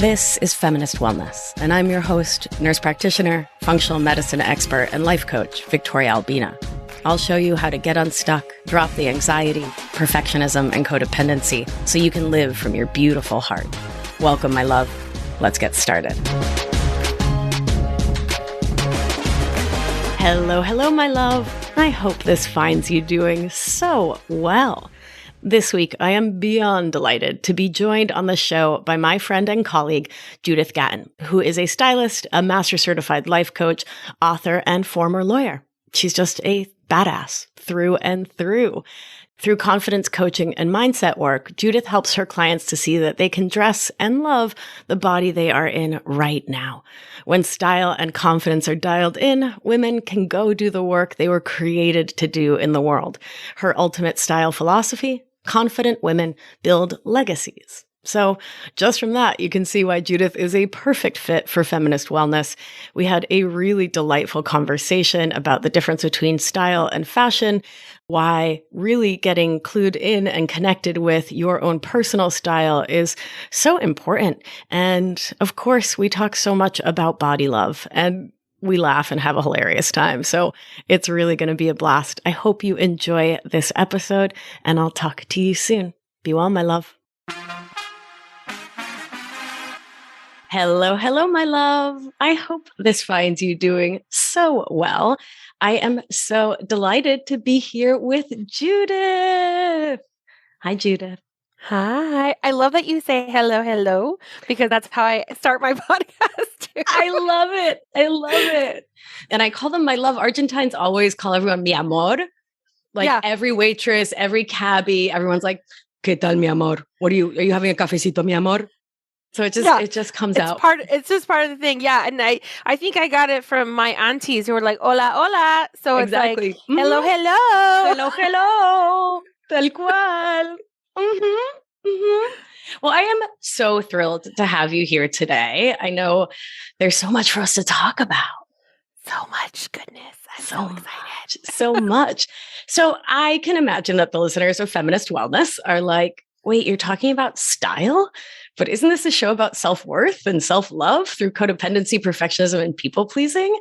This is Feminist Wellness, and I'm your host, nurse practitioner, functional medicine expert, and life coach, Victoria Albina. I'll show you how to get unstuck, drop the anxiety, perfectionism, and codependency so you can live from your beautiful heart. Welcome, my love. Let's get started. Hello, my love. I hope this finds you doing so well. This week, I am beyond delighted to be joined on the show by my friend and colleague, Judith Gaton, who is a stylist, a master certified life coach, author, and former lawyer. She's just a badass through and through. Through confidence coaching and mindset work, Judith helps her clients to see that they can dress and love the body they are in right now. When style and confidence are dialed in, women can go do the work they were created to do in the world. Her ultimate style philosophy: confident women build legacies. So just from that, you can see why Judith is a perfect fit for Feminist Wellness. We had a really delightful conversation about the difference between style and fashion, why really getting clued in and connected with your own personal style is so important. And of course, we talk so much about body love, and we laugh and have a hilarious time. So it's really going to be a blast. I hope you enjoy this episode, and I'll talk to you soon. Be well, my love. Hello, my love. I hope this finds you doing so well. I am so delighted to be here with Judith. Hi, Judith. Hi. I love that you say hello, because that's how I start my podcast too. I love it. And I call them my love. Argentines always call everyone mi amor. Every waitress, every cabbie, everyone's like, ¿Qué tal, mi amor? Are you having a cafecito, mi amor? So it just comes out. It's just part of the thing. Yeah. And I think I got it from my aunties who were like, hola, hola. So exactly. It's like, hello, hello. Hello. Tal cual. Well, I am so thrilled to have you here today. I know there's so much for us to talk about. So much goodness. I'm so excited. So much. So I can imagine that the listeners of Feminist Wellness are like, wait, you're talking about style? But isn't this a show about self-worth and self-love through codependency, perfectionism, and people-pleasing?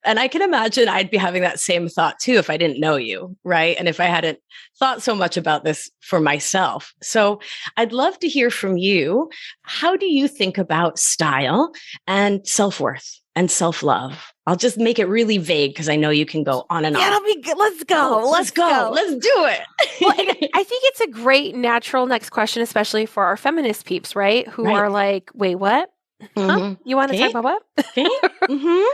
And I can imagine I'd be having that same thought too if I didn't know you, right? And if I hadn't thought so much about this for myself. So I'd love to hear from you. How do you think about style and self-worth and self-love? I'll just make it really vague because I know you can go on and on. Yeah, that'll be good. Let's go. Let's go. Let's do it. Well, I think it's a great natural next question, especially for our feminist peeps, right? Who are like, wait, what? Huh? You want to talk about what? Okay.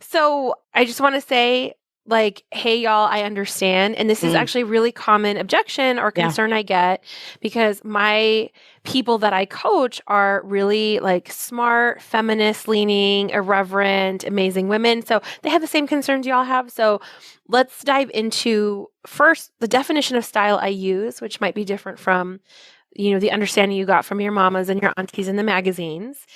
So I just want to say, like, hey, y'all, I understand. And this is actually a really common objection or concern I get, because my people that I coach are really like smart, feminist leaning, irreverent, amazing women. So they have the same concerns y'all have. So let's dive into first the definition of style I use, which might be different from, the understanding you got from your mamas and your aunties in the magazines.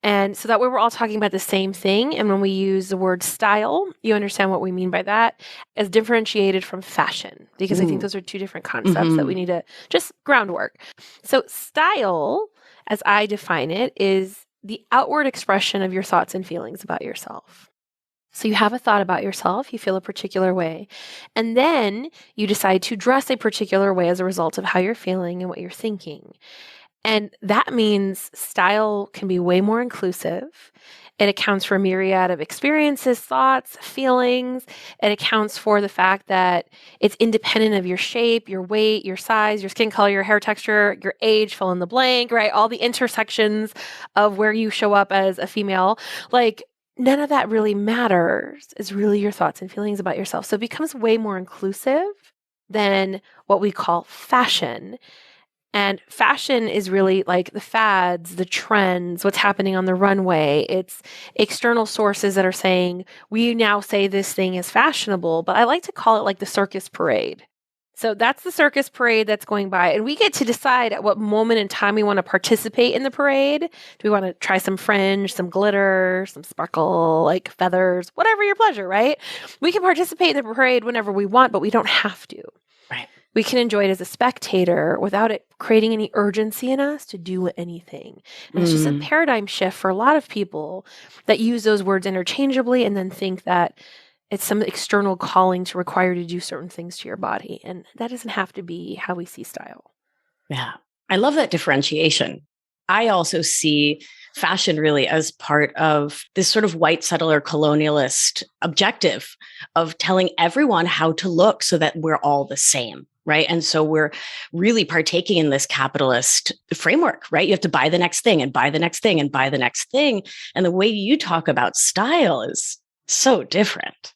And so that way we're all talking about the same thing. And when we use the word style, you understand what we mean by that as differentiated from fashion, because I think those are two different concepts that we need to just groundwork. So style, as I define it, is the outward expression of your thoughts and feelings about yourself. So you have a thought about yourself, you feel a particular way, and then you decide to dress a particular way as a result of how you're feeling and what you're thinking. And that means style can be way more inclusive. It accounts for a myriad of experiences, thoughts, feelings. It accounts for the fact that it's independent of your shape, your weight, your size, your skin color, your hair texture, your age, fill in the blank, right? All the intersections of where you show up as a female. Like, none of that really matters. It's really your thoughts and feelings about yourself. So it becomes way more inclusive than what we call fashion. And fashion is really like the fads, the trends, what's happening on the runway. It's external sources that are saying, we now say this thing is fashionable, but I like to call it like the circus parade. So that's the circus parade that's going by. And we get to decide at what moment in time we want to participate in the parade. Do we want to try some fringe, some glitter, some sparkle, like feathers, whatever your pleasure, right? We can participate in the parade whenever we want, but we don't have to. Right. we can enjoy it as a spectator without it creating any urgency in us to do anything. And it's just a paradigm shift for a lot of people that use those words interchangeably and then think that it's some external calling to require you to do certain things to your body. And that doesn't have to be how we see style. Yeah. I love that differentiation. I also see fashion really as part of this sort of white settler colonialist objective of telling everyone how to look so that we're all the same. Right. And so we're really partaking in this capitalist framework, right? You have to buy the next thing and buy the next thing and buy the next thing. And the way you talk about style is so different.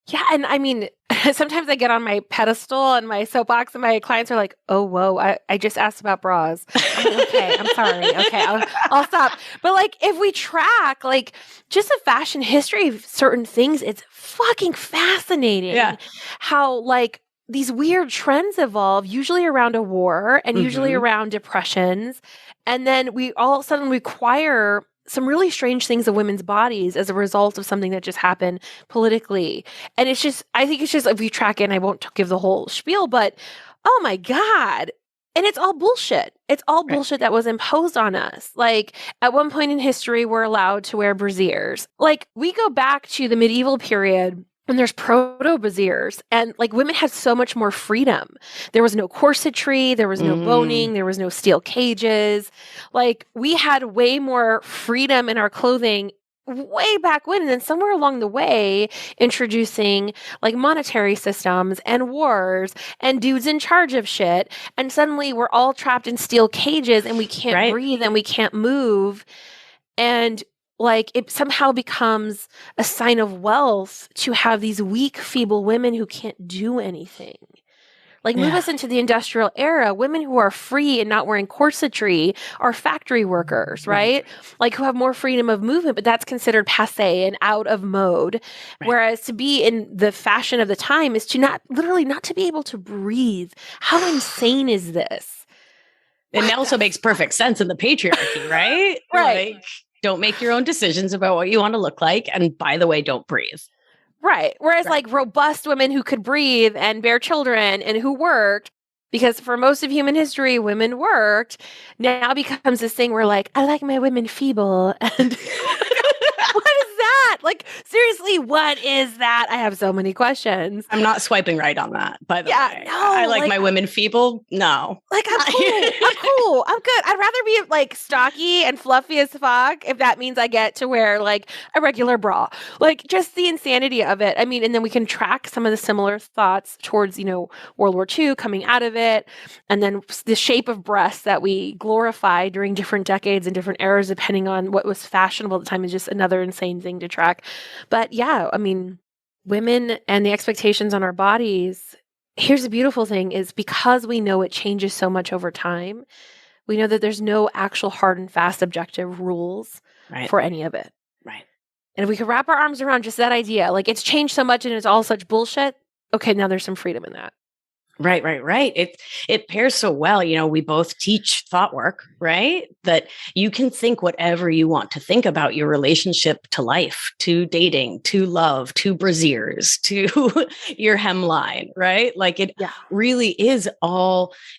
Yeah. And I mean, sometimes I get on my pedestal and my soapbox and my clients are like, oh, whoa, I just asked about bras. I'm like, okay, I'm sorry. Okay, I'll stop. But like, if we track like just the fashion history of certain things, it's fucking fascinating how like these weird trends evolve, usually around a war and usually around depressions. And then we all of a sudden require some really strange things of women's bodies as a result of something that just happened politically. And it's just, I think it's just, if we track it, and I won't give the whole spiel, but oh my God. And it's all bullshit. It's all bullshit that was imposed on us. Like at one point in history, we're allowed to wear brassieres. Like we go back to the medieval period, and there's proto-brassieres, and like women had so much more freedom. There was no corsetry, there was no boning, there was no steel cages. Like we had way more freedom in our clothing way back when. And then somewhere along the way, introducing like monetary systems and wars and dudes in charge of shit. And suddenly we're all trapped in steel cages and we can't breathe and we can't move. And like it somehow becomes a sign of wealth to have these weak, feeble women who can't do anything. Like move us into the industrial era, women who are free and not wearing corsetry are factory workers, right? Like who have more freedom of movement, but that's considered passé and out of mode. Whereas to be in the fashion of the time is to not to be able to breathe. How insane is this? It also makes perfect sense in the patriarchy, right? Like, don't make your own decisions about what you want to look like. And by the way, don't breathe. Right. Whereas like robust women who could breathe and bear children and who worked, because for most of human history, women worked, now becomes this thing where like, I like my women feeble. And what is that? Like, seriously, what is that? I have so many questions. I'm not swiping right on that, by the way. No, I like my women feeble. No. Like, I'm cool. I'm cool. I'm good. I'd rather be like stocky and fluffy as fuck if that means I get to wear like a regular bra. Like, just the insanity of it. I mean, and then we can track some of the similar thoughts towards, World War II coming out of it. And then the shape of breasts that we glorify during different decades and different eras, depending on what was fashionable at the time, is just another insane thing to track. But yeah, I mean, women and the expectations on our bodies, here's the beautiful thing is because we know it changes so much over time, we know that there's no actual hard and fast objective rules for any of it. Right. And if we could wrap our arms around just that idea, like it's changed so much and it's all such bullshit, okay, now there's some freedom in that. Right. It pairs so well. We both teach thought work, right? That you can think whatever you want to think about your relationship to life, to dating, to love, to brassieres, to your hemline, right? Like it really is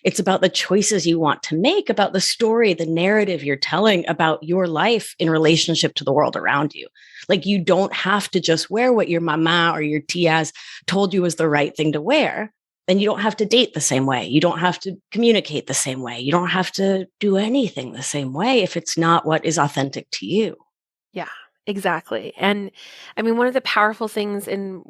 it's about the choices you want to make, about the story, the narrative you're telling about your life in relationship to the world around you. Like you don't have to just wear what your mama or your tias told you was the right thing to wear. Then you don't have to date the same way. You don't have to communicate the same way. You don't have to do anything the same way if it's not what is authentic to you. Yeah, exactly. And I mean, one of the powerful things in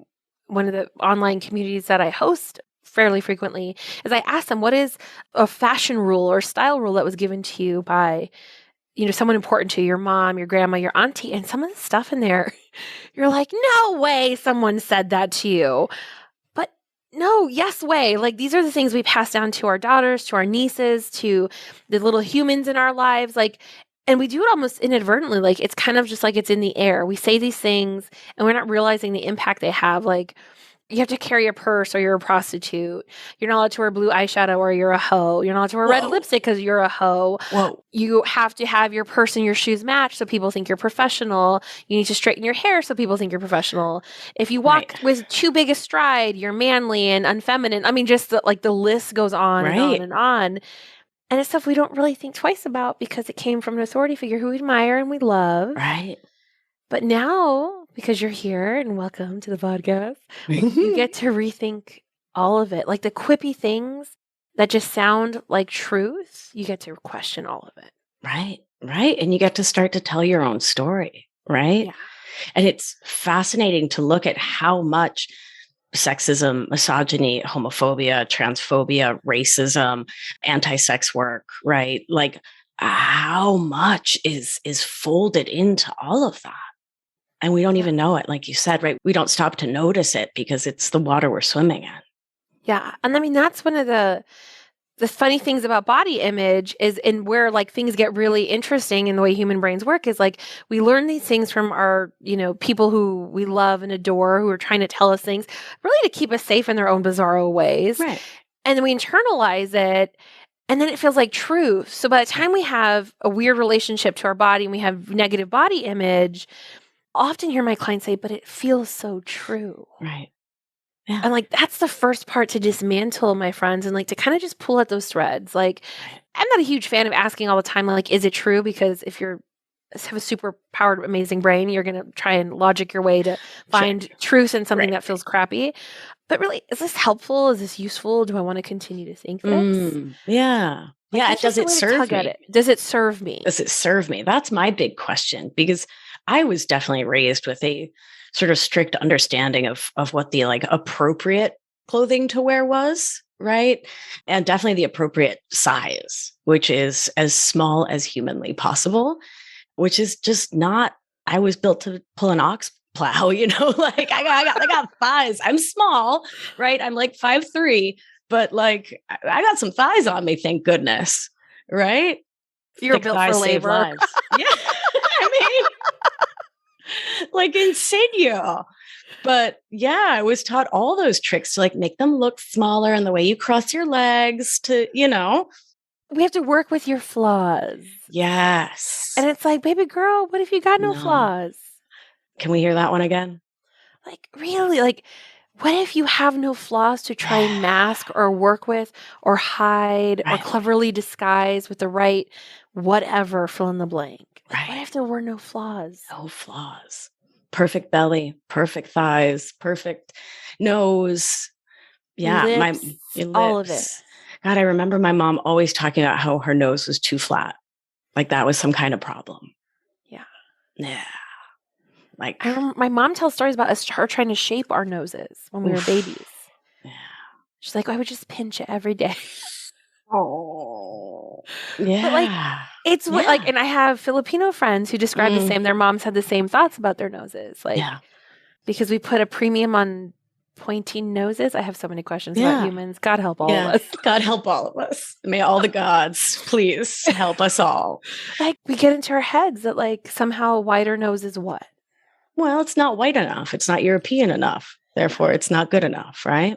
one of the online communities that I host fairly frequently is I ask them, what is a fashion rule or style rule that was given to you by, someone important to you, your mom, your grandma, your auntie, and some of the stuff in there, you're like, no way someone said that to you. No, yes way. Like these are the things we pass down to our daughters, to our nieces, to the little humans in our lives. Like, and we do it almost inadvertently. Like it's kind of just like it's in the air. We say these things and we're not realizing the impact they have. Like you have to carry a purse or you're a prostitute. You're not allowed to wear blue eyeshadow or you're a hoe. You're not allowed to wear red lipstick because you're a hoe. Whoa. You have to have your purse and your shoes match so people think you're professional. You need to straighten your hair so people think you're professional. If you walk with too big a stride, you're manly and unfeminine. I mean, just the list goes on and on and on. And it's stuff we don't really think twice about because it came from an authority figure who we admire and we love. Right. But now, because you're here and welcome to the podcast, you get to rethink all of it. Like the quippy things that just sound like truth, you get to question all of it. Right. Right. And you get to start to tell your own story. Right. Yeah. And it's fascinating to look at how much sexism, misogyny, homophobia, transphobia, racism, anti-sex work, right? Like how much is folded into all of that. And we don't even know it, like you said, right? We don't stop to notice it because it's the water we're swimming in. Yeah. And I mean, that's one of the funny things about body image is, and where like things get really interesting in the way human brains work is like, we learn these things from our, people who we love and adore, who are trying to tell us things really to keep us safe in their own bizarro ways. Right. And then we internalize it. And then it feels like truth. So by the time we have a weird relationship to our body and we have negative body image, I often hear my clients say, but it feels so true. Right. Yeah. And like, that's the first part to dismantle, my friends, and like to kind of just pull at those threads. Like, I'm not a huge fan of asking all the time, like, is it true? Because if you have a super powered, amazing brain, you're going to try and logic your way to find truth in something that feels crappy. But really, is this helpful? Is this useful? Do I want to continue to think this? Yeah. Like, yeah. Does it serve me? Does it serve me? Does it serve me? That's my big question, because I was definitely raised with a sort of strict understanding of what the like appropriate clothing to wear was, right? And definitely the appropriate size, which is as small as humanly possible, which is just not, I was built to pull an ox plow, like I got thighs. I'm small, right? I'm like 5'3", but like I got some thighs on me, thank goodness, right? You're built for labor. Yeah. I mean, like insidia. But yeah, I was taught all those tricks to like make them look smaller and the way you cross your legs to, We have to work with your flaws. Yes. And it's like, baby girl, what if you got no flaws? Can we hear that one again? Like, really? Like, what if you have no flaws to try and mask or work with or hide or cleverly disguise with the right whatever, fill in the blank? Like, what if there were no flaws? No flaws. Perfect belly, perfect thighs, perfect nose. Yeah. Lips, my lips. all of it. God, I remember my mom always talking about how her nose was too flat. Like that was some kind of problem. Yeah. Yeah. Like my mom tells stories about her trying to shape our noses when we were babies. Yeah. She's like, I would just pinch it every day. Oh. Yeah. But like, it's like, and I have Filipino friends who describe the same, their moms had the same thoughts about their noses. Like, because we put a premium on pointy noses. I have so many questions about humans. God help all of us. God help all of us. May all the gods please help us all. Like we get into our heads that like somehow wider nose is what? Well, it's not white enough. It's not European enough. Therefore, it's not good enough, right?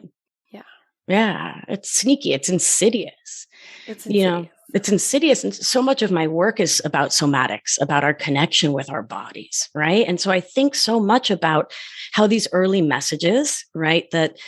Yeah. Yeah. It's sneaky. It's insidious. It's insidious. It's insidious. And so much of my work is about somatics, about our connection with our bodies, right? And so I think so much about how these early messages, right, that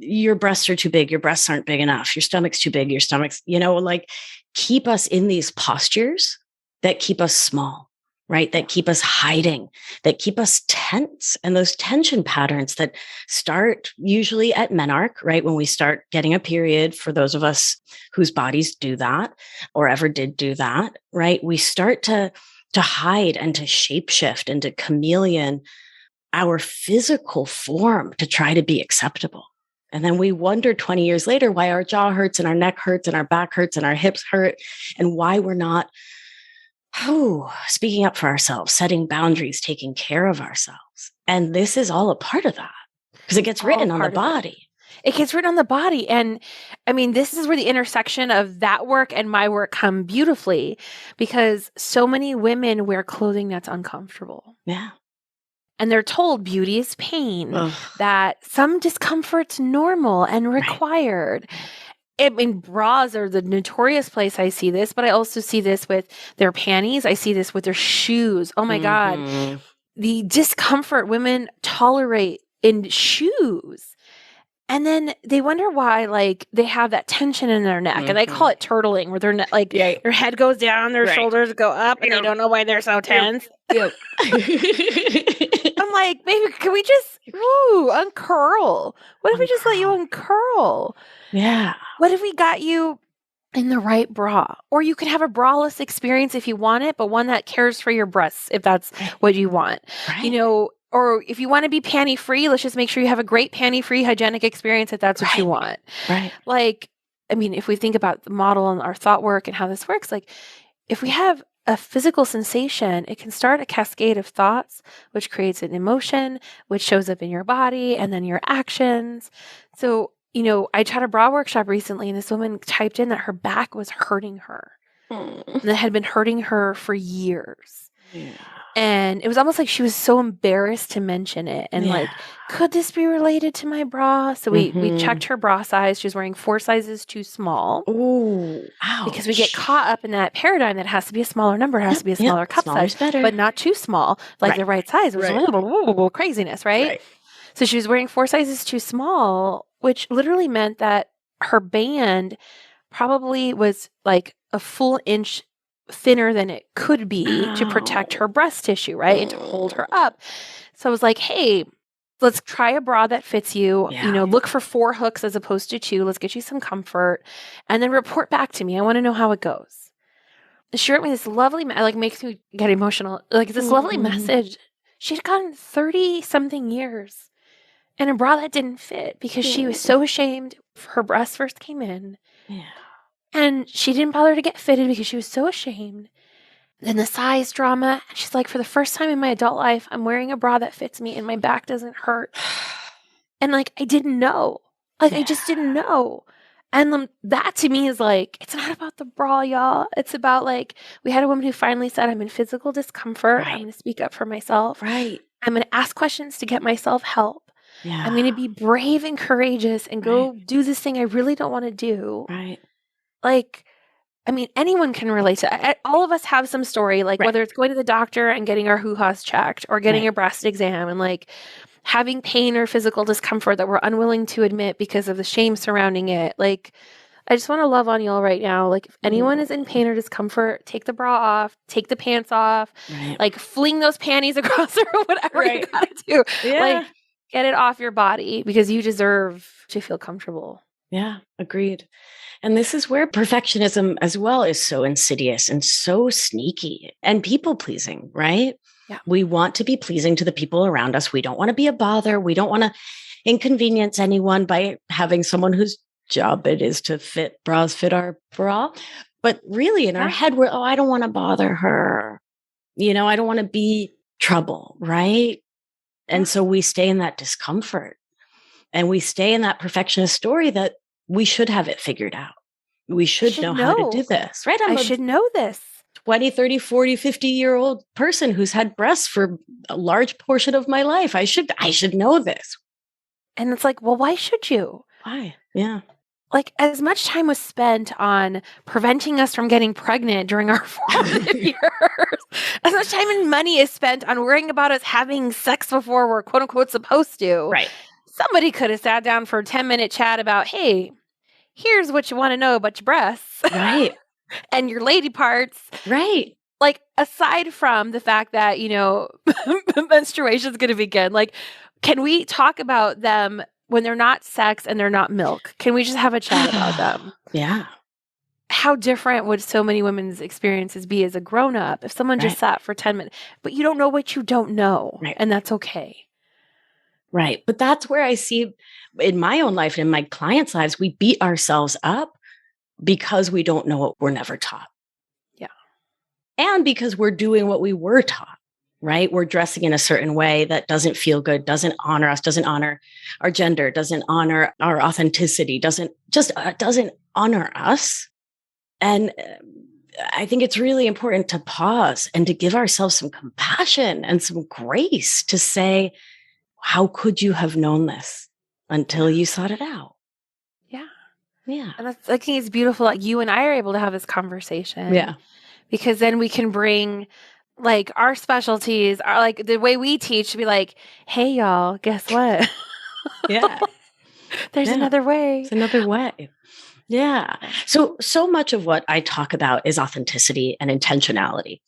your breasts are too big, your breasts aren't big enough, your stomach's too big, your stomach's, like keep us in these postures that keep us small, right? That keep us hiding, that keep us tense. And those tension patterns that start usually at menarche, right? When we start getting a period, for those of us whose bodies do that or ever did do that, right? We start to hide and to shapeshift and to chameleon our physical form to try to be acceptable. And then we wonder 20 years later why our jaw hurts and our neck hurts and our back hurts and our hips hurt and why we're not speaking up for ourselves, setting boundaries, taking care of ourselves. And this is all a part of that because it gets written on the body. It gets written on the body. And I mean, this is where the intersection of that work and my work come beautifully because so many women wear clothing that's uncomfortable. Yeah. And they're told beauty is pain, Ugh. that some discomfort's normal and required. I mean, bras are the notorious place I see this, but I also see this with their panties. I see this with their shoes. Oh my God. The discomfort women tolerate in shoes. And then they wonder why, like, they have that tension in their neck. And I call it turtling, where their like their head goes down, their shoulders go up, and they don't know why they're so tense. I'm like, baby, can we just uncurl? What if we just let you uncurl? Yeah. What if we got you in the right bra? Or you could have a braless experience if you want it, but one that cares for your breasts, if that's what you want. Right. You know, or if you want to be panty free, let's just make sure you have a great panty free hygienic experience if that's what you want. Right. Like, I mean, if we think about the model and our thought work and how this works, like if we have a physical sensation, it can start a cascade of thoughts, which creates an emotion, which shows up in your body and then your actions. So, you know, I taught a bra workshop recently and this woman typed in that her back was hurting her. And it had been hurting her for years. Yeah. And it was almost like she was so embarrassed to mention it. And like, could this be related to my bra? So we checked her bra size. She was wearing 4 sizes too small. Ooh, ouch. Because we get caught up in that paradigm that it has to be a smaller number. It has to be a smaller cup size, better. but not too small, like the right size. It was a little craziness, right? So she was wearing 4 sizes too small, which literally meant that her band probably was like a full inch thinner than it could be to protect her breast tissue, right? And to hold her up. So I was like, hey, let's try a bra that fits you. You know, look for 4 hooks as opposed to 2. Let's get you some comfort. And then report back to me. I want to know how it goes. She wrote me this lovely, like makes me get emotional, like this lovely message. She'd gone 30-something years in a bra that didn't fit because she was so ashamed. Her breasts first came in. Yeah. And she didn't bother to get fitted because she was so ashamed. Then the size drama. And she's like, for the first time in my adult life, I'm wearing a bra that fits me and my back doesn't hurt. And like, I didn't know. Like, I just didn't know. And that to me is like, it's not about the bra, y'all. It's about like, we had a woman who finally said, I'm in physical discomfort. I'm going to speak up for myself. I'm going to ask questions to get myself help. I'm going to be brave and courageous and go do this thing I really don't want to do. Like, I mean, anyone can relate to it. All of us have some story, like whether it's going to the doctor and getting our hoo-haws checked or getting a breast exam and like having pain or physical discomfort that we're unwilling to admit because of the shame surrounding it. Like, I just want to love on y'all right now. Like, if anyone is in pain or discomfort, take the bra off, take the pants off, like fling those panties across or whatever you gotta do. Like, get it off your body because you deserve to feel comfortable. Yeah, agreed. And this is where perfectionism as well is so insidious and so sneaky and people pleasing, right? Yeah. We want to be pleasing to the people around us. We don't want to be a bother. We don't want to inconvenience anyone by having someone whose job it is to fit our bra. But really in our head, we're, I don't want to bother her. You know, I don't want to be trouble, right? And so we stay in that discomfort and we stay in that perfectionist story that we should have it figured out. We should know how to do this, right? I should know this. 20, 30, 40, 50-year-old person who's had breasts for a large portion of my life. I should know this. And it's like, well, why should you? Why? Yeah. Like, as much time was spent on preventing us from getting pregnant during our formative years, as much time and money is spent on worrying about us having sex before we're quote unquote supposed to. Right. Somebody could have sat down for a 10-minute chat about, hey, here's what you want to know about your breasts. Right. And your lady parts. Right. Like, aside from the fact that, you know, menstruation is going to begin, like, can we talk about them when they're not sex and they're not milk? Can we just have a chat about them? Yeah. How different would so many women's experiences be as a grown-up if someone just sat for 10 minutes, but you don't know what you don't know, and that's okay. Right. But that's where I see in my own life and in my clients' lives, we beat ourselves up because we don't know what we're never taught. Yeah. And because we're doing what we were taught, right? We're dressing in a certain way that doesn't feel good, doesn't honor us, doesn't honor our gender, doesn't honor our authenticity, doesn't honor us. And I think it's really important to pause and to give ourselves some compassion and some grace to say, how could you have known this until you sought it out? Yeah. Yeah. And I think it's beautiful that you and I are able to have this conversation. Yeah. Because then we can bring like our specialties, are like the way we teach to be like, hey, y'all, guess what? Yeah. There's another way. It's another way. Yeah. So much of what I talk about is authenticity and intentionality,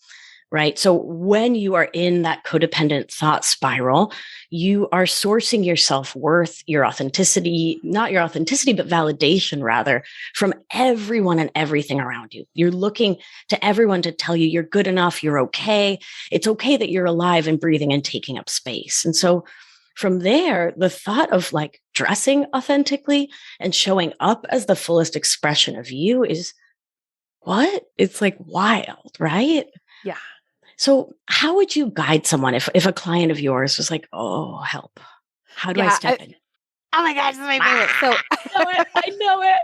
right? So when you are in that codependent thought spiral, you are sourcing your self-worth, your authenticity, not your authenticity, but validation rather, from everyone and everything around you. You're looking to everyone to tell you you're good enough, you're okay. It's okay that you're alive and breathing and taking up space. And so from there, the thought of like dressing authentically and showing up as the fullest expression of you is what? It's like wild, right? Yeah. So how would you guide someone if a client of yours was like, oh, help? How do I step in? Oh my gosh, this is my favorite. So I know it.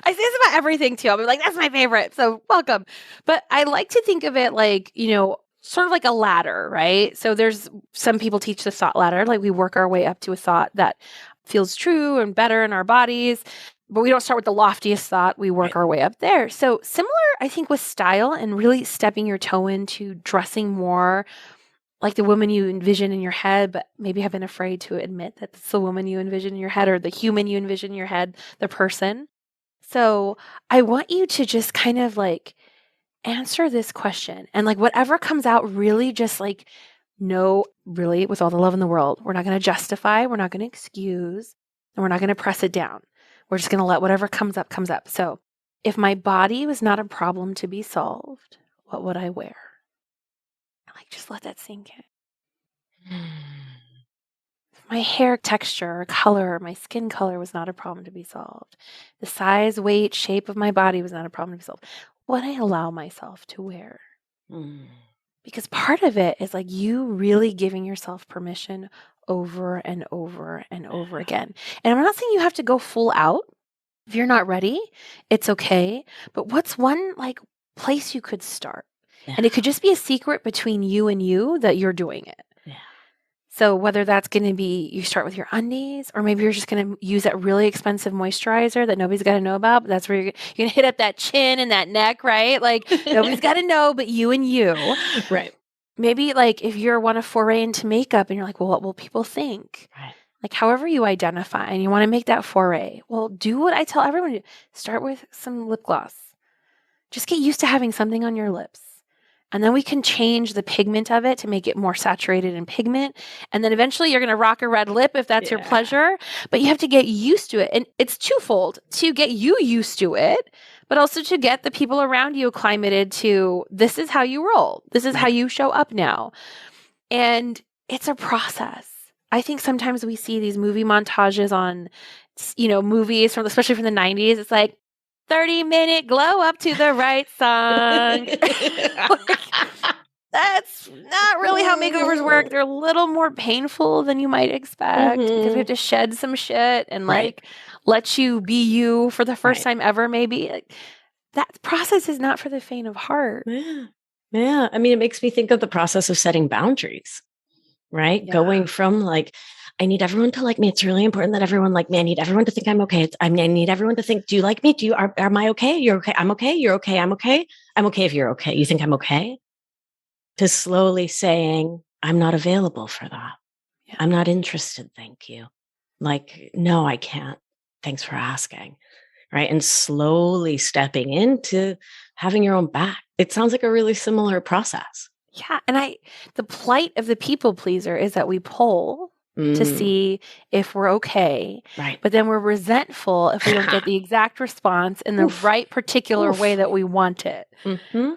I say this about everything too. I'm like, that's my favorite. So welcome. But I like to think of it like, sort of like a ladder, right? So there's some people teach the thought ladder, like we work our way up to a thought that feels true and better in our bodies. But we don't start with the loftiest thought. We work our way up there. So similar, I think, with style and really stepping your toe into dressing more like the woman you envision in your head, but maybe have been afraid to admit that it's the woman you envision in your head or the human you envision in your head, the person. So I want you to just kind of like answer this question and like whatever comes out, really just like, no, really, with all the love in the world, we're not going to justify, we're not going to excuse, and we're not going to press it down. We're just going to let whatever comes up, comes up. So if my body was not a problem to be solved, what would I wear? Like, just let that sink in. If my hair texture, color, my skin color was not a problem to be solved. The size, weight, shape of my body was not a problem to be solved. What I allow myself to wear. Because part of it is like you really giving yourself permission over and over and over again. And I'm not saying you have to go full out. If you're not ready, it's okay. But what's one like place you could start? Yeah. And it could just be a secret between you and you that you're doing it. Yeah. So whether that's going to be you start with your undies, or maybe you're just going to use that really expensive moisturizer that nobody's got to know about. But that's where you're going to hit up that chin and that neck, right? Like nobody's got to know but you and you. Right. Maybe like if you're want to foray into makeup and you're like, well, what will people think? Right. Like however you identify and you want to make that foray, well, do what I tell everyone to do. Start with some lip gloss. Just get used to having something on your lips. And then we can change the pigment of it to make it more saturated in pigment. And then eventually you're going to rock a red lip if that's your pleasure. But you have to get used to it. And it's twofold: to get you used to it, but also to get the people around you acclimated to this is how you roll. This is how you show up now. And it's a process. I think sometimes we see these movie montages on, movies from, especially from the 90s. It's like 30-minute glow up to the right song. That's not really how makeovers work. They're a little more painful than you might expect because we have to shed some shit and like let you be you for the first time ever, maybe. Like, that process is not for the faint of heart. Yeah. Yeah. I mean, it makes me think of the process of setting boundaries, right? Yeah. Going from like, I need everyone to like me. It's really important that everyone like me. I need everyone to think I'm okay. I need everyone to think, do you like me? Am I okay? You're okay. I'm okay. You're okay. I'm okay. I'm okay if you're okay. You think I'm okay? To slowly saying, I'm not available for that. Yeah. I'm not interested. Thank you. Like, no, I can't. Thanks for asking. Right. And slowly stepping into having your own back. It sounds like a really similar process. Yeah. And the plight of the people pleaser is that we poll to see if we're okay. Right. But then we're resentful if we don't get the exact response in the right particular way that we want it. Mm-hmm.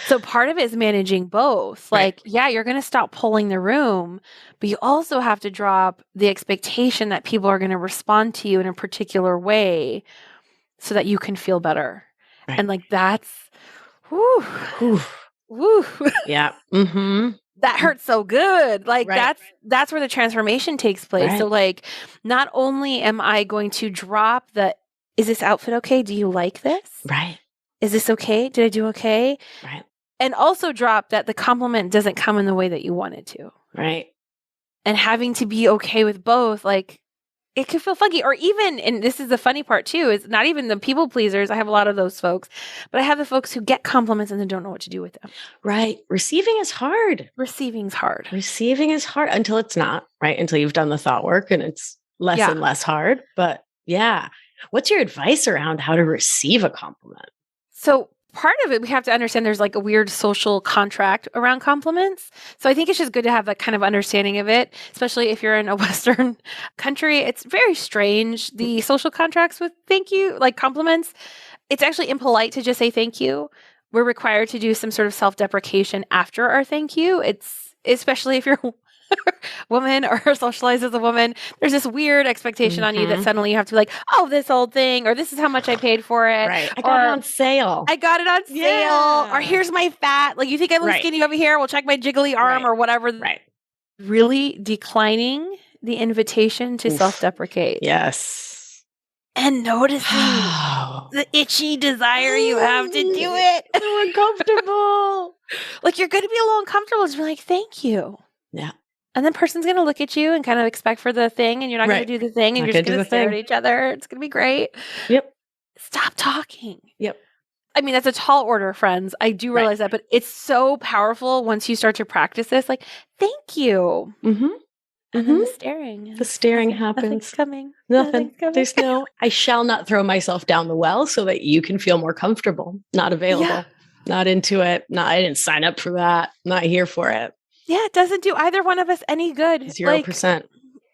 So part of it is managing both. Like, yeah, you're going to stop polling the room, but you also have to drop the expectation that people are going to respond to you in a particular way so that you can feel better. Right. And like, that's, whoo. Yeah. Mm-hmm. That hurts so good. Like that's where the transformation takes place. Right. So like, not only am I going to drop is this outfit okay? Do you like this? Right. is this okay? Did I do okay? Right. And also drop that the compliment doesn't come in the way that you want it to. Right. And having to be okay with both, like, it could feel funky. Or even, and this is the funny part too, is not even the people pleasers. I have a lot of those folks, but I have the folks who get compliments and then don't know what to do with them. Right. Receiving is hard. Receiving's hard. Receiving is hard until it's not, right? Until you've done the thought work and it's less and less hard. But yeah. What's your advice around how to receive a compliment? So part of it, we have to understand there's like a weird social contract around compliments. So I think it's just good to have that kind of understanding of it, especially if you're in a Western country. It's very strange, the social contracts with thank you, like compliments. It's actually impolite to just say thank you. We're required to do some sort of self-deprecation after our thank you. It's especially if you're a woman or socialized as a woman, there's this weird expectation on you that suddenly you have to be like, oh, this old thing, or this is how much I paid for it. Right. I got it on sale. I got it on sale. Or here's my fat. Like, you think I look skinny over here? We'll check my jiggly arm or whatever. Right. Really declining the invitation to self-deprecate. Yes. And noticing the itchy desire you have to do it. So uncomfortable. Like, you're going to be a little uncomfortable. Just be like, thank you. Yeah. And then person's going to look at you and kind of expect for the thing, and you're not going to do the thing, and you're just going to stare at each other. It's going to be great. Yep. Stop talking. Yep. I mean, that's a tall order, friends. I do realize that, but it's so powerful once you start to practice this. Like, thank you. Mm-hmm. And then the staring. The staring happens. Nothing's coming. Nothing. There's no, I shall not throw myself down the well so that you can feel more comfortable. Not available. Yeah. Not into it. I didn't sign up for that. Not here for it. Yeah, it doesn't do either one of us any good. 0%.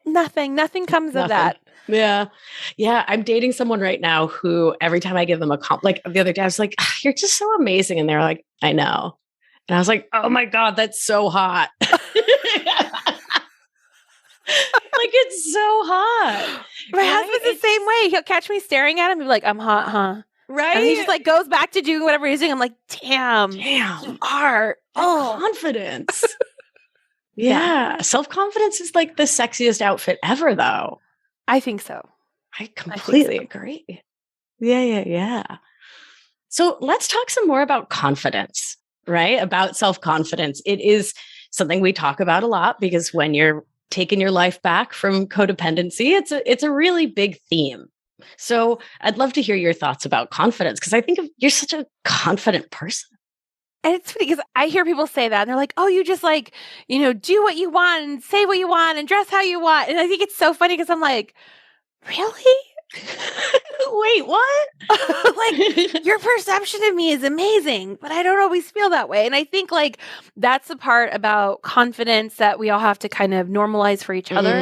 Nothing comes of that. Yeah. Yeah. I'm dating someone right now who every time I give them a like the other day, I was like, you're just so amazing. And they're like, I know. And I was like, oh my God, that's so hot. Like, it's so hot. My husband's the same way. He'll catch me staring at him and be like, I'm hot, huh? Right. And he just like goes back to doing whatever he's doing. I'm like, damn. You are. Confidence. Yeah. Self-confidence is like the sexiest outfit ever, though. I think so. I completely agree. Yeah. So let's talk some more about confidence, right? About self-confidence. It is something we talk about a lot because when you're taking your life back from codependency, it's a really big theme. So I'd love to hear your thoughts about confidence because I think you're such a confident person. And it's funny because I hear people say that and they're like, oh, you just like, do what you want and say what you want and dress how you want. And I think it's so funny because I'm like, really? Wait, what? Like, your perception of me is amazing, but I don't always feel that way. And I think like that's the part about confidence that we all have to kind of normalize for each other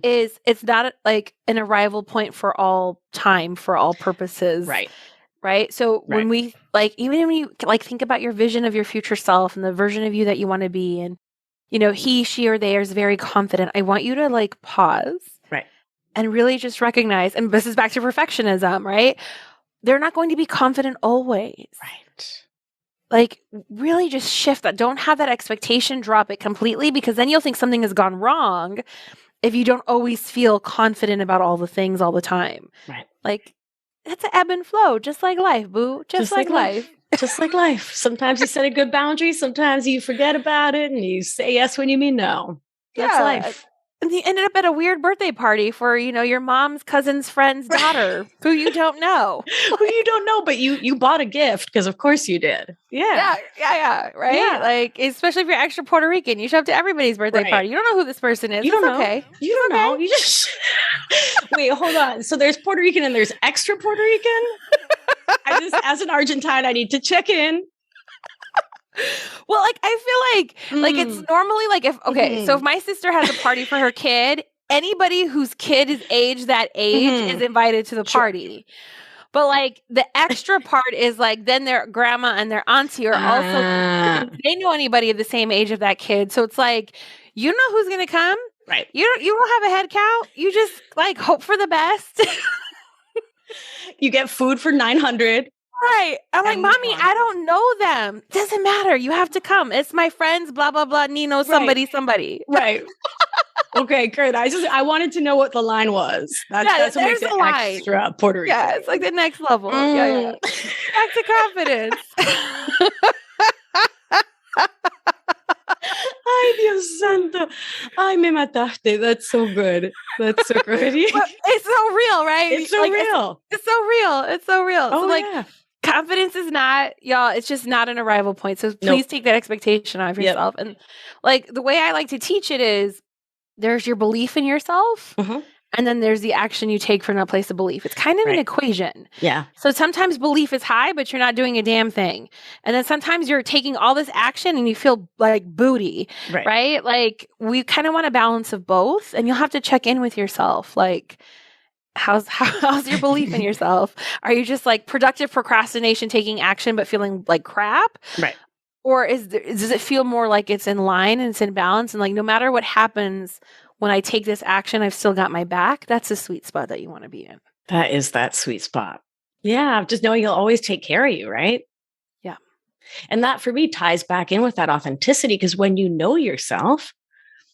is it's not like an arrival point for all time, for all purposes. Right. So when we like, even when you like think about your vision of your future self and the version of you that you want to be, and he, she, or they is very confident. I want you to like pause. And really just recognize, and this is back to perfectionism, right? They're not going to be confident always. Like, really just shift that. Don't have that expectation, drop it completely, because then you'll think something has gone wrong if you don't always feel confident about all the things all the time. Like, that's an ebb and flow, just like life, boo. Just like life. Just like life. Sometimes you set a good boundary. Sometimes you forget about it and you say yes when you mean no. That's life. And you ended up at a weird birthday party for, your mom's cousin's friend's daughter who you don't know. But you bought a gift because of course you did. Yeah. Right? Yeah. Like, especially if you're extra Puerto Rican, you show up to everybody's birthday party. You don't know who this person is. You don't know. Okay. You don't know. You just wait, hold on. So there's Puerto Rican and there's extra Puerto Rican? As an Argentine, I need to check in. Well, like, I feel like it's normally like so if my sister has a party for her kid, anybody whose kid is age that age is invited to the party. But like the extra part is like then their grandma and their auntie are also, they know anybody of the same age of that kid. So it's like, you know who's going to come. Right. You don't have a head count. You just like hope for the best. You get food for 900. Right. I'm like, mommy, I don't know them. Doesn't matter. You have to come. It's my friends, blah, blah, blah. Nino, somebody. Right. Okay, great. I wanted to know what the line was. That's what makes it extra Puerto Rican. Yeah, it's like the next level. Yeah. back to confidence. Ay, Dios santo. Ay, me mataste. That's so good. That's so good. It's so real, right? It's so real. It's so real. It's so real. Oh, so like, yeah. confidence is not, y'all, it's just not an arrival point. So please take that expectation off yourself. And like, the way I like to teach it is there's your belief in yourself. Mm-hmm. And then there's the action you take from that place of belief. It's kind of an equation. Yeah. So sometimes belief is high, but you're not doing a damn thing. And then sometimes you're taking all this action and you feel like booty, right? Like, we kind of want a balance of both. And you'll have to check in with yourself. Like, how's your belief in yourself? Are you just like productive procrastination, taking action, but feeling like crap? Right. Or does it feel more like it's in line and it's in balance? And like, no matter what happens, when I take this action, I've still got my back. That's a sweet spot that you want to be in. That is that sweet spot. Yeah. Just knowing he'll always take care of you, right? Yeah. And that for me ties back in with that authenticity, because when you know yourself,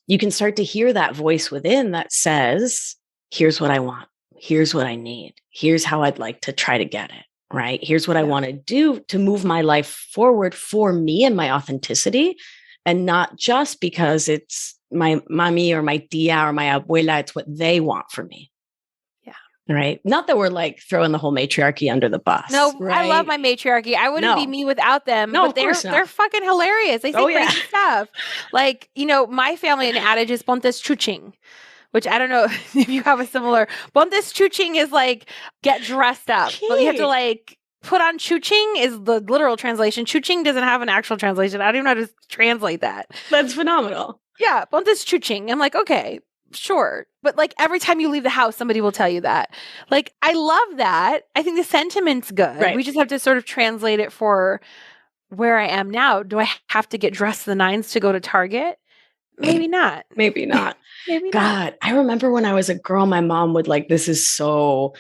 you can start to hear that voice within that says, here's what I want. Here's what I need. Here's how I'd like to try to get it, right? Here's what I want to do to move my life forward for me and my authenticity, and not just because it's my mommy or my tia or my abuela, it's what they want for me. Yeah. Right. Not that we're like throwing the whole matriarchy under the bus. No, right? I love my matriarchy. I wouldn't be me without them. No, but they're fucking hilarious. They say crazy stuff. Like, my family and adage is pontes chuching, which I don't know if you have a similar. Pontes chuching is like, get dressed up. But you have to like put on chuching is the literal translation. Chuching doesn't have an actual translation. I don't even know how to translate that. That's phenomenal. Yeah, pontes chuching. I'm like, okay, sure. But like, every time you leave the house, somebody will tell you that. Like, I love that. I think the sentiment's good. Right. We just have to sort of translate it for where I am now. Do I have to get dressed to the nines to go to Target? Maybe not. Maybe not. Maybe God, not. I remember when I was a girl, my mom would like, this is so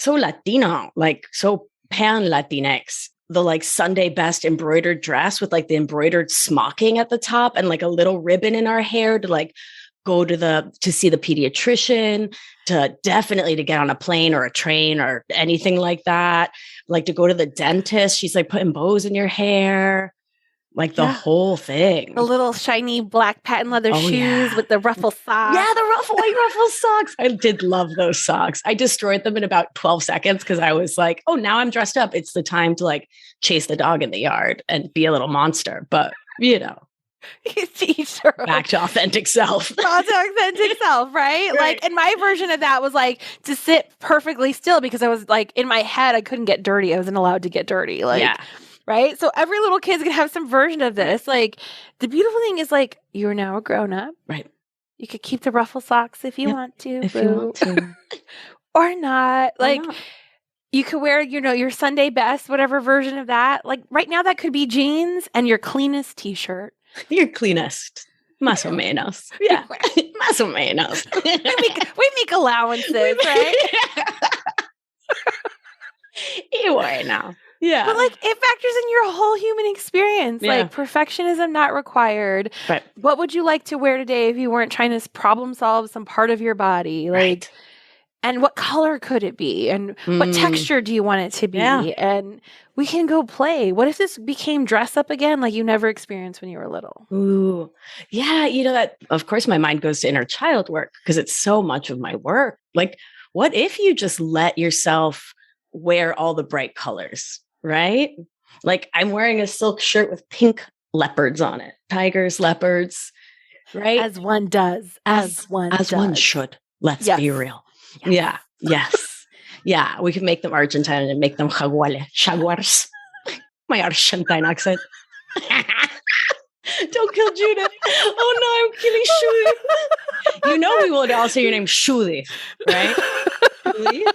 Latino, like so pan-Latinx. The like Sunday best embroidered dress with like the embroidered smocking at the top and like a little ribbon in our hair to like go to see the pediatrician, to definitely to get on a plane or a train or anything like that. Like to go to the dentist. She's like putting bows in your hair, like the whole thing. The little shiny black patent leather shoes with the ruffle socks. Yeah, the white ruffle socks. I did love those socks. I destroyed them in about 12 seconds because I was like, oh, now I'm dressed up. It's the time to like chase the dog in the yard and be a little monster. But, back to authentic self. Back to authentic self, right? Like, and my version of that was like to sit perfectly still because I was like, in my head, I couldn't get dirty. I wasn't allowed to get dirty. Like, right? So every little kid's going to have some version of this. Like, the beautiful thing is like, you're now a grown up. Right. You could keep the ruffle socks if you want to. If you want to. Or not. Like, you could wear, your Sunday best, whatever version of that. Like right now, that could be jeans and your cleanest t-shirt. Your cleanest. Más o menos. Yeah. Más o menos. we make allowances, right? You are now. Yeah. But like, it factors in your whole human experience. Yeah. Like, perfectionism not required. Right. What would you like to wear today if you weren't trying to problem solve some part of your body? Like, and what color could it be? And what texture do you want it to be? Yeah. And we can go play. What if this became dress up again like you never experienced when you were little? Ooh. Yeah. That, of course, my mind goes to inner child work because it's so much of my work. Like, what if you just let yourself wear all the bright colors, right? Like, I'm wearing a silk shirt with pink leopards on it. Tigers, leopards, right? As one does. As one should. Let's be real. Yes. Yeah. Yes. Yeah. We can make them Argentine and make them jaguars. My Argentine accent. Don't kill Judith. Oh no, I'm killing Judith. We will all say your name, Judith, right? Judith.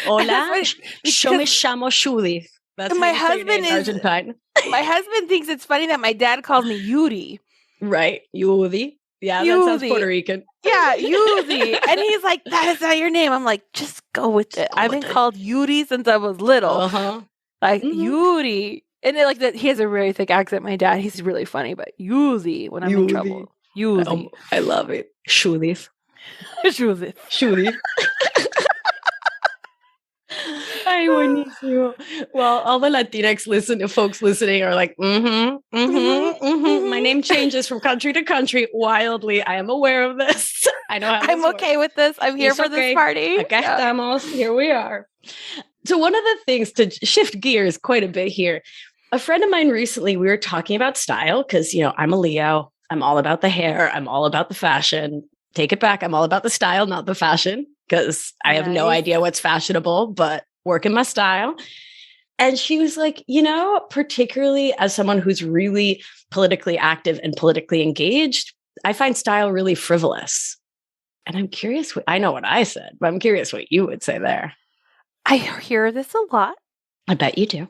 Hola, yo me llamo Judith. That's my husband is Argentine. My husband thinks it's funny that my dad calls me Yuri. Right, Yudi. Yeah, that sounds Puerto Rican. Yeah, Yudi. And he's like, that is not your name. I'm like, just go with it. I've been called Yuri since I was little. Uh-huh. Like, Yuri. And then, like, that, he has a really thick accent, my dad. He's really funny, but Yudi when I'm in trouble. Yudi. I love it. Judith. Judith. Ay, buenísimo. Well, all the Latinx folks listening are like, my name changes from country to country wildly. I am aware of this. I know how I'm this okay works. with this. I'm here for this party. Acá estamos. Here we are. So one of the things to shift gears quite a bit here, a friend of mine recently, we were talking about style because, I'm a Leo. I'm all about the hair. I'm all about the fashion. Take it back. I'm all about the style, not the fashion, because I have no idea what's fashionable, but work in my style. And she was like, particularly as someone who's really politically active and politically engaged, I find style really frivolous. And I'm curious, I know what I said, but I'm curious what you would say there. I hear this a lot. I bet you do.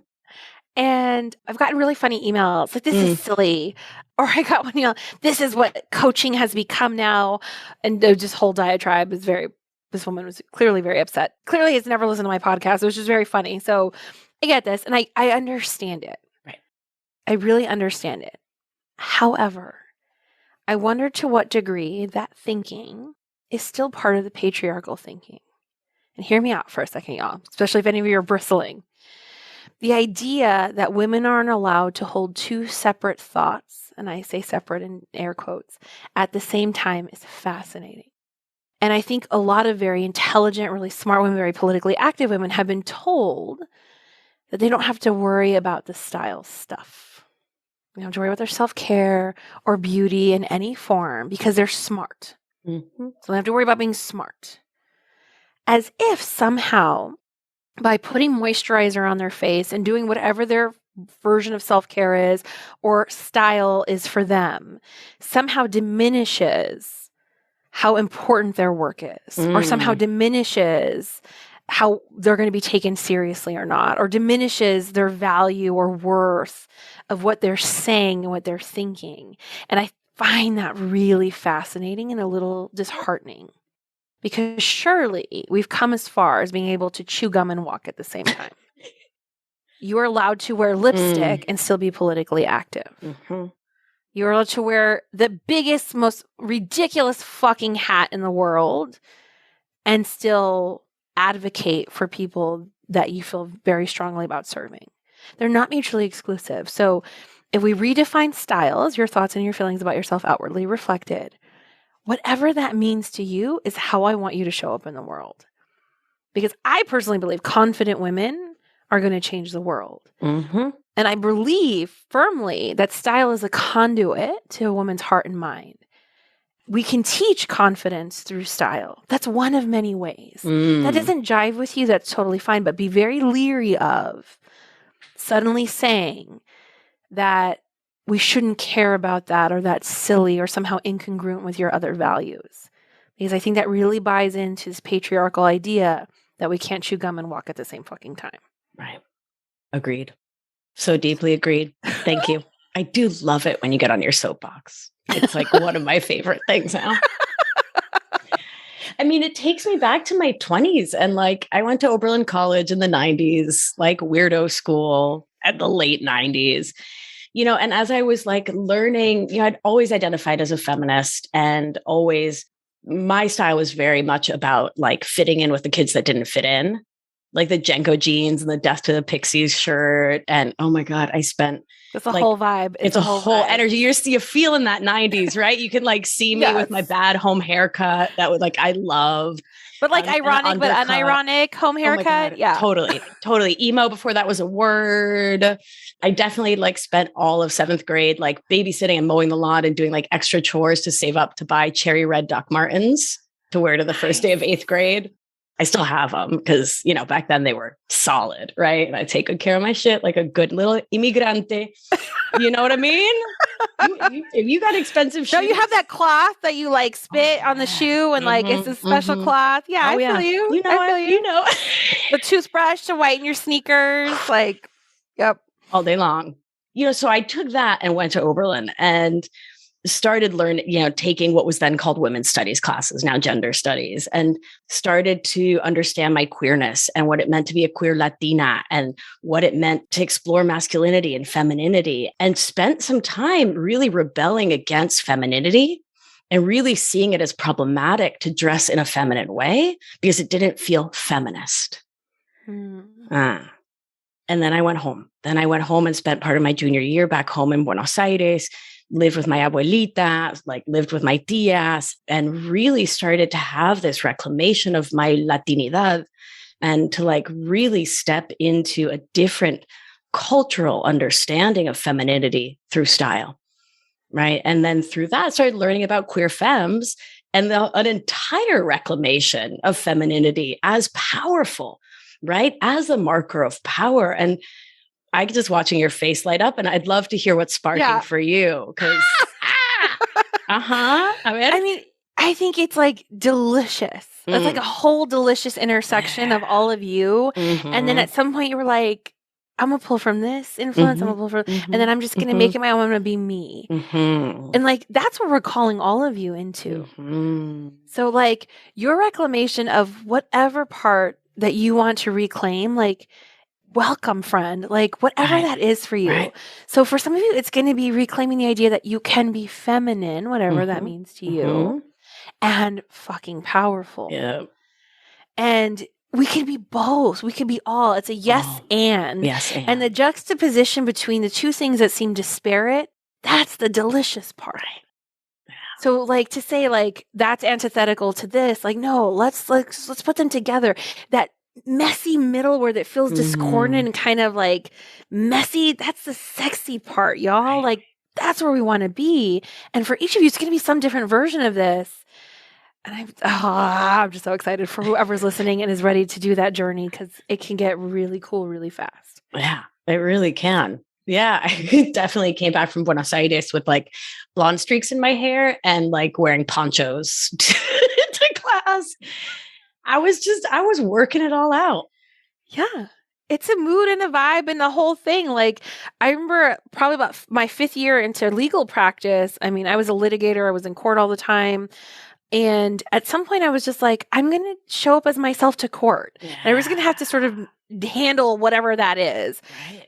And I've gotten really funny emails like, this is silly. Or I got one email, this is what coaching has become now. And this whole diatribe is this woman was clearly very upset. Clearly has never listened to my podcast, which is very funny. So I get this and I understand it. Right. I really understand it. However, I wonder to what degree that thinking is still part of the patriarchal thinking. And hear me out for a second, y'all, especially if any of you are bristling. The idea that women aren't allowed to hold two separate thoughts, and I say separate in air quotes, at the same time is fascinating. And I think a lot of very intelligent, really smart women, very politically active women have been told that they don't have to worry about the style stuff. They don't have to worry about their self-care or beauty in any form because they're smart. So they don't have to worry about being smart. As if somehow by putting moisturizer on their face and doing whatever their version of self-care is or style is for them, somehow diminishes how important their work is, or somehow diminishes how they're going to be taken seriously or not, or diminishes their value or worth of what they're saying and what they're thinking. And I find that really fascinating and a little disheartening. Because surely we've come as far as being able to chew gum and walk at the same time. You are allowed to wear lipstick and still be politically active. You're allowed to wear the biggest, most ridiculous fucking hat in the world and still advocate for people that you feel very strongly about serving. They're not mutually exclusive. So if we redefine style as your thoughts and your feelings about yourself outwardly reflected, whatever that means to you is how I want you to show up in the world. Because I personally believe confident women are going to change the world. And I believe firmly that style is a conduit to a woman's heart and mind. We can teach confidence through style. That's one of many ways. That doesn't jive with you, that's totally fine. But be very leery of suddenly saying that we shouldn't care about that or that's silly or somehow incongruent with your other values. Because I think that really buys into this patriarchal idea that we can't chew gum and walk at the same fucking time. Right. Agreed. So deeply agreed. Thank you. I do love it when you get on your soapbox. It's like one of my favorite things now. I mean, it takes me back to my 20s. And like, I went to Oberlin College in the 90s, like weirdo school at the late 90s. And as I was like learning, I'd always identified as a feminist and always my style was very much about like fitting in with the kids that didn't fit in, like the Jenko jeans and the Death to the Pixies shirt. And oh my God, I spent it's a whole vibe. It's a whole energy. You feel in that 90s, right? You can like see me with my bad home haircut that would like, I love. But like ironic, but unironic home haircut. Oh yeah. Totally. Emo before that was a word. I definitely like spent all of 7th grade, like babysitting and mowing the lawn and doing like extra chores to save up to buy cherry red Doc Martens to wear to the first day of 8th grade. I still have them because, back then they were solid, right? And I take good care of my shit like a good little inmigrante. You know what I mean? If you got expensive shoes. No, you have that cloth that you like spit on the shoe and like it's a special cloth. Yeah, I feel you. I feel you. The toothbrush to whiten your sneakers. Like, yep. All day long. So I took that and went to Oberlin and started learning, taking what was then called women's studies classes, now gender studies, and started to understand my queerness and what it meant to be a queer Latina and what it meant to explore masculinity and femininity, and spent some time really rebelling against femininity and really seeing it as problematic to dress in a feminine way because it didn't feel feminist. And then I went home. Then I went home and spent part of my junior year back home in Buenos Aires, lived with my abuelita, like lived with my tias, and really started to have this reclamation of my Latinidad and to like really step into a different cultural understanding of femininity through style. Right. And then through that, I started learning about queer femmes and an entire reclamation of femininity as powerful, right? As a marker of power. And I just watching your face light up, and I'd love to hear what's sparking for you. Because, I mean, I think it's like delicious. It's like a whole delicious intersection of all of you. And then at some point you were like, I'm going to pull from this influence. I'm going to pull from, and then I'm just going to make it my own. I'm going to be me. And like, that's what we're calling all of you into. So like your reclamation of whatever part that you want to reclaim, like, welcome, friend, like whatever that is for you. So for some of you, it's going to be reclaiming the idea that you can be feminine, whatever that means to you, and fucking powerful. And we can be both. We can be all. It's a yes and. And the juxtaposition between the two things that seem disparate, that's the delicious part. So like to say like that's antithetical to this, like no, let's put them together. That messy middle where that feels discordant and kind of like messy, that's the sexy part, y'all. Like that's where we want to be. And for each of you, it's going to be some different version of this. And I'm just so excited for whoever's listening and is ready to do that journey, because it can get really cool really fast. Yeah, it really can. Yeah, I definitely came back from Buenos Aires with like blonde streaks in my hair and like wearing ponchos to class. I was working it all out. Yeah. It's a mood and a vibe and the whole thing. Like I remember probably about my 5th year into legal practice. I mean, I was a litigator. I was in court all the time. And at some point I was just like, I'm going to show up as myself to court. And I was going to have to sort of handle whatever that is.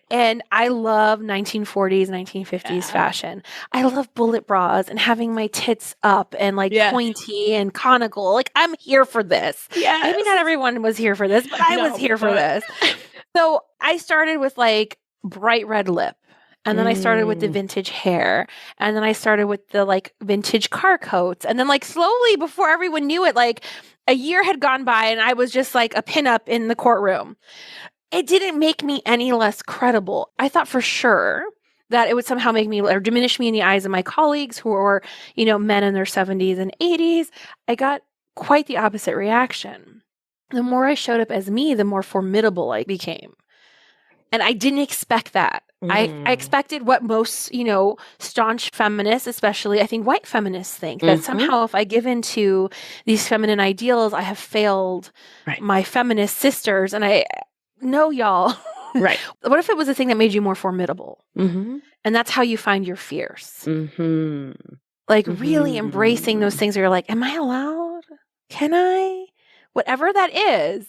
And I love 1940s, 1950s fashion. I love bullet bras and having my tits up and like pointy and conical. Like I'm here for this. Maybe not everyone was here for this, but I was here for this. So I started with like bright red lip. And then I started with the vintage hair. And then I started with the like vintage car coats. And then like slowly before everyone knew it, like a year had gone by and I was just like a pinup in the courtroom. It didn't make me any less credible. I thought for sure that it would somehow make me or diminish me in the eyes of my colleagues who were, you know, men in their 70s and 80s. I got quite the opposite reaction. The more I showed up as me, the more formidable I became. And I didn't expect that. I expected what most, you know, staunch feminists, especially I think white feminists think, that somehow if I give in to these feminine ideals, I have failed my feminist sisters. And no, y'all. What if it was a thing that made you more formidable? And that's how you find your fierce. Like really embracing those things where you're like, am I allowed? Can I? Whatever that is.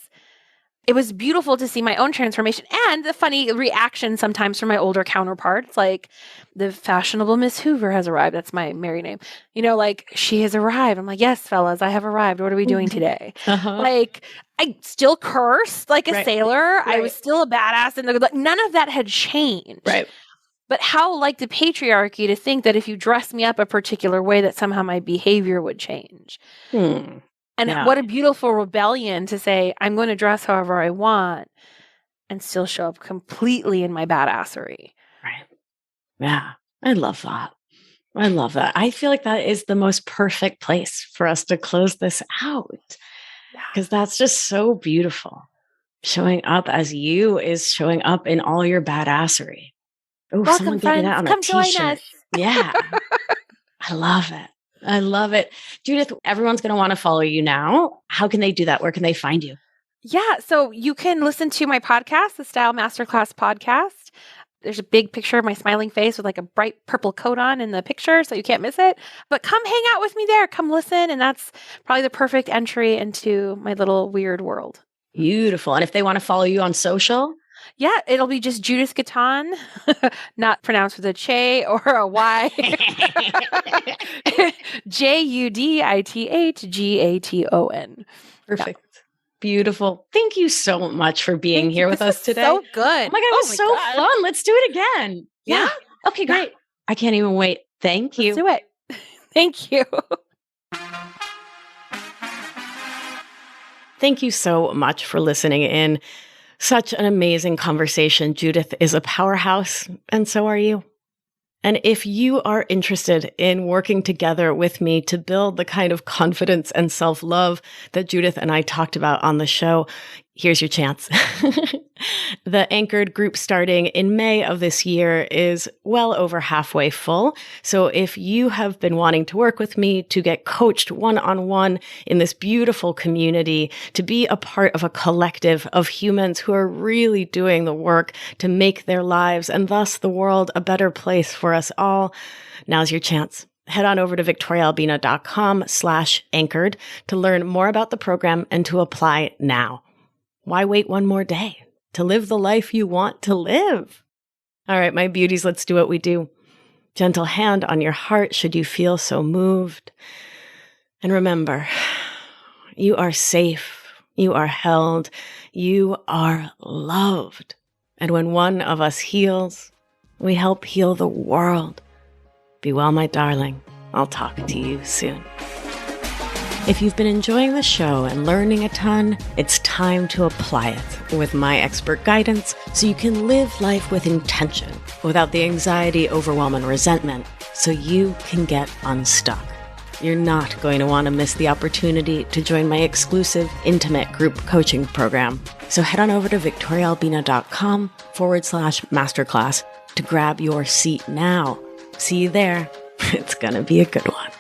It was beautiful to see my own transformation and the funny reaction sometimes from my older counterparts, like the fashionable Miss Hoover has arrived. That's my married name. You know, like she has arrived. I'm like, yes, fellas, I have arrived. What are we doing today? Like I still cursed like a sailor. I was still a badass. And like, none of that had changed. But how like the patriarchy to think that if you dress me up a particular way that somehow my behavior would change. And what a beautiful rebellion to say, I'm going to dress however I want and still show up completely in my badassery. Yeah. I love that. I love that. I feel like that is the most perfect place for us to close this out, because that's just so beautiful. Showing up as you is showing up in all your badassery. Oh, someone get that on a t-shirt. Yeah. I love it. I love it. Judith, everyone's going to want to follow you now. How can they do that? Where can they find you? Yeah. So you can listen to my podcast, the Style Masterclass podcast. There's a big picture of my smiling face with like a bright purple coat on in the picture, so you can't miss it. But come hang out with me there. Come listen. And that's probably the perfect entry into my little weird world. Beautiful. And if they want to follow you on social? Yeah, it'll be just Judith Gaton, not pronounced with a Che or a Y. JUDITHGATON. Perfect. Beautiful. Thank you so much for being here with us today. So good. Oh my God, it was so fun. Let's do it again. Yeah. Okay, great. I can't even wait. Thank you. Let's do it. Thank you. Thank you so much for listening in. Such an amazing conversation. Judith is a powerhouse, and so are you. And if you are interested in working together with me to build the kind of confidence and self-love that Judith and I talked about on the show, here's your chance. The Anchored group starting in May of this year is well over halfway full. So if you have been wanting to work with me to get coached one-on-one in this beautiful community, to be a part of a collective of humans who are really doing the work to make their lives and thus the world a better place for us all, now's your chance. Head on over to victoriaalbina.com/anchored to learn more about the program and to apply now. Why wait one more day to live the life you want to live? All right, my beauties, let's do what we do. Gentle hand on your heart should you feel so moved. And remember, you are safe, you are held, you are loved. And when one of us heals, we help heal the world. Be well, my darling. I'll talk to you soon. If you've been enjoying the show and learning a ton, it's time to apply it with my expert guidance so you can live life with intention without the anxiety, overwhelm, and resentment so you can get unstuck. You're not going to want to miss the opportunity to join my exclusive, intimate group coaching program. So head on over to victoriaalbina.com/masterclass to grab your seat now. See you there. It's going to be a good one.